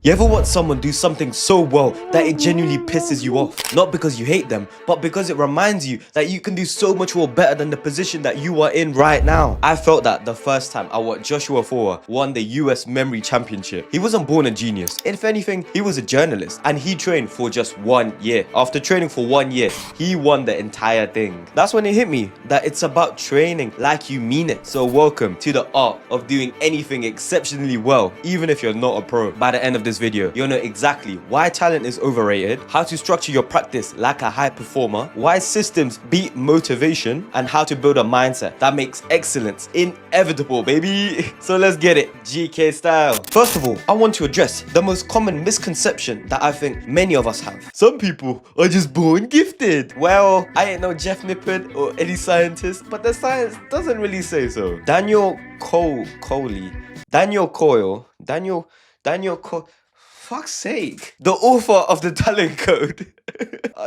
You ever watch someone do something so well that it genuinely pisses you off? Not because you hate them, but because it reminds you that you can do so much more better than the position that you are in right now. I felt that the first time I watched Joshua Foer won the US Memory Championship. He wasn't born a genius. If anything, he was a journalist and he trained for just 1 year. After training for 1 year, he won the entire thing. That's when it hit me that it's about training like you mean it. So welcome to the art of doing anything exceptionally well, even if you're not a pro. By the end of this video, you'll know exactly why talent is overrated, how to structure your practice like a high performer, why systems beat motivation, and how to build a mindset that makes excellence inevitable, baby. So let's get it, GK style. First of all, I want to address the most common misconception that I think many of us have. Some people are just born gifted. Well, I ain't no Jeff Nippard or any scientist, but the science doesn't really say so. Daniel Coyle, fuck's sake, the author of the Talent Code.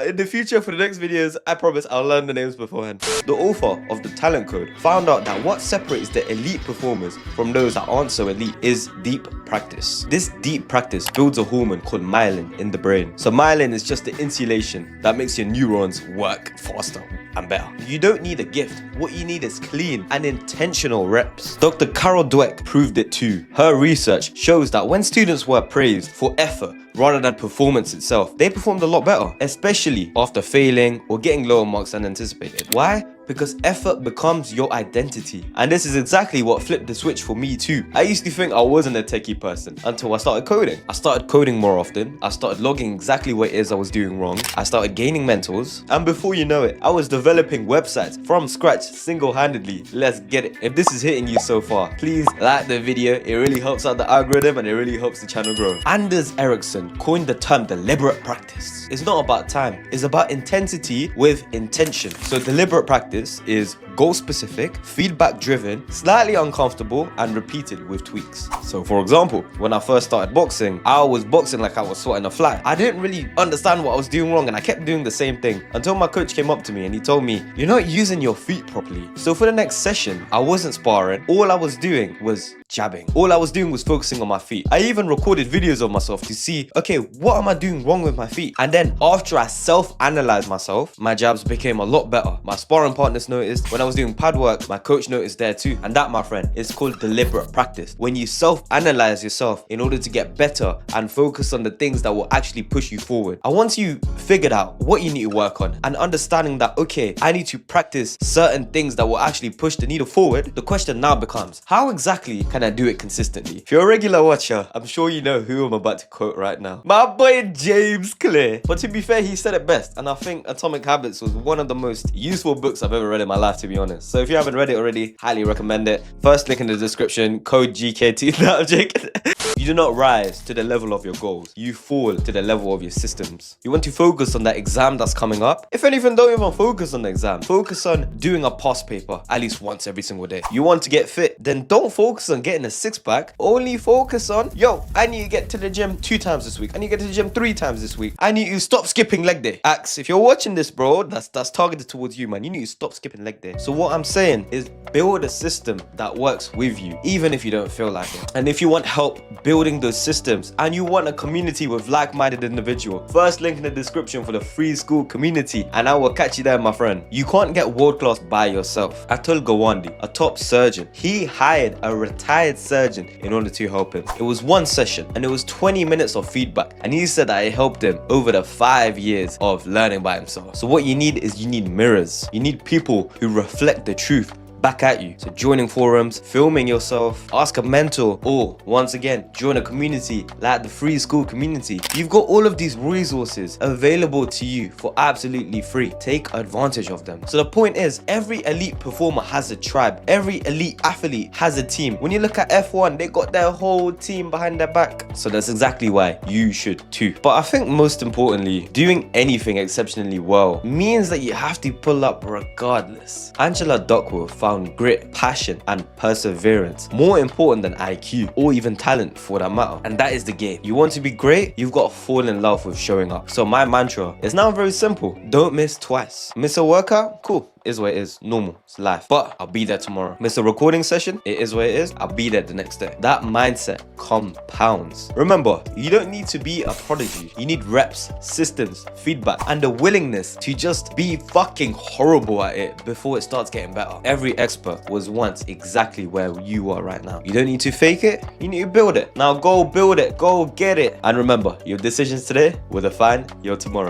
In the future, for the next videos, I promise I'll learn the names beforehand. The author of the Talent Code found out that what separates the elite performers from those that aren't so elite is deep practice. This deep practice builds a hormone called myelin in the brain. So myelin is just the insulation that makes your neurons work faster and better. You don't need a gift. What you need is clean and intentional reps. Dr. Carol Dweck proved it too. Her research shows that when students were praised for effort rather than performance itself, they performed a lot better, especially after failing or getting lower marks than anticipated. Why? Because effort becomes your identity. And this is exactly what flipped the switch for me too. I used to think I wasn't a techie person until I started coding. I started coding more often. I started logging exactly what it is I was doing wrong. I started gaining mentors. And before you know it, I was developing websites from scratch single-handedly. Let's get it. If this is hitting you so far, please like the video. It really helps out the algorithm and it really helps the channel grow. Anders Ericsson coined the term deliberate practice. It's not about time. It's about intensity with intention. So deliberate practice is goal specific, feedback driven, slightly uncomfortable, and repeated with tweaks. So for example, when I first started boxing, I was boxing like I was swatting a fly. I didn't really understand what I was doing wrong and I kept doing the same thing until my coach came up to me and he told me, "You're not using your feet properly." So for the next session, I wasn't sparring. All I was doing was jabbing. All I was doing was focusing on my feet. I even recorded videos of myself to see, okay, what am I doing wrong with my feet? And then after I self-analyzed myself, my jabs became a lot better. My sparring partners noticed. When I was doing pad work, my coach noticed there too. And that, my friend, is called deliberate practice. When you self-analyze yourself in order to get better and focus on the things that will actually push you forward. And once you figured out what you need to work on and understanding that, okay, I need to practice certain things that will actually push the needle forward, the question now becomes, how exactly can I do it consistently? If you're a regular watcher, I'm sure you know who I'm about to quote right now. My boy James Clear. But to be fair, he said it best. And I think Atomic Habits was one of the most useful books I've ever read in my life, to be honest. So if you haven't read it already, highly recommend it. First link in the description, code GKT. No, I'm joking. You do not rise to the level of your goals. You fall to the level of your systems. You want to focus on that exam that's coming up. If anything, don't even focus on the exam. Focus on doing a past paper at least once every single day. You want to get fit, then don't focus on getting a six-pack. Only focus on, yo, I need to get to the gym 2 times this week. I need to get to the gym 3 times this week. I need to stop skipping leg day. Axe, if you're watching this, bro, that's targeted towards you, man. You need to stop skipping leg day. So what I'm saying is build a system that works with you, even if you don't feel like it. And if you want help building those systems and you want a community with like-minded individuals, first link in the description for the free school community, and I will catch you there, my friend. You can't get world-class by yourself. Atul Gawande, a top surgeon, he hired a retired surgeon in order to help him. It was 1 session and it was 20 minutes of feedback, and he said that it helped him over the 5 years of learning by himself. So what you need is you need mirrors. You need people who reflect the truth back at you. So joining forums, filming yourself, ask a mentor, or once again, join a community like the free school community. You've got all of these resources available to you for absolutely free. Take advantage of them. So the point is, every elite performer has a tribe. Every elite athlete has a team. When you look at F1, they got their whole team behind their back. So that's exactly why you should too. But I think most importantly, doing anything exceptionally well means that you have to pull up regardless. Angela Duckworth found grit, passion, and perseverance more important than IQ or even talent for that matter. And that is the game. You want to be great, you've got to fall in love with showing up. So my mantra is now very simple. Don't miss twice. Miss a workout? Cool. is what it is. Normal. It's life. But I'll be there tomorrow. Miss a recording session, it is what it is. I'll be there the next day. That mindset compounds. Remember, you don't need to be a prodigy. You need reps, systems, feedback, and the willingness to just be fucking horrible at it before it starts getting better. Every expert was once exactly where you are right now. You don't need to fake it. You need to build it. Now go build it. Go get it. And remember, your decisions today will define your tomorrow.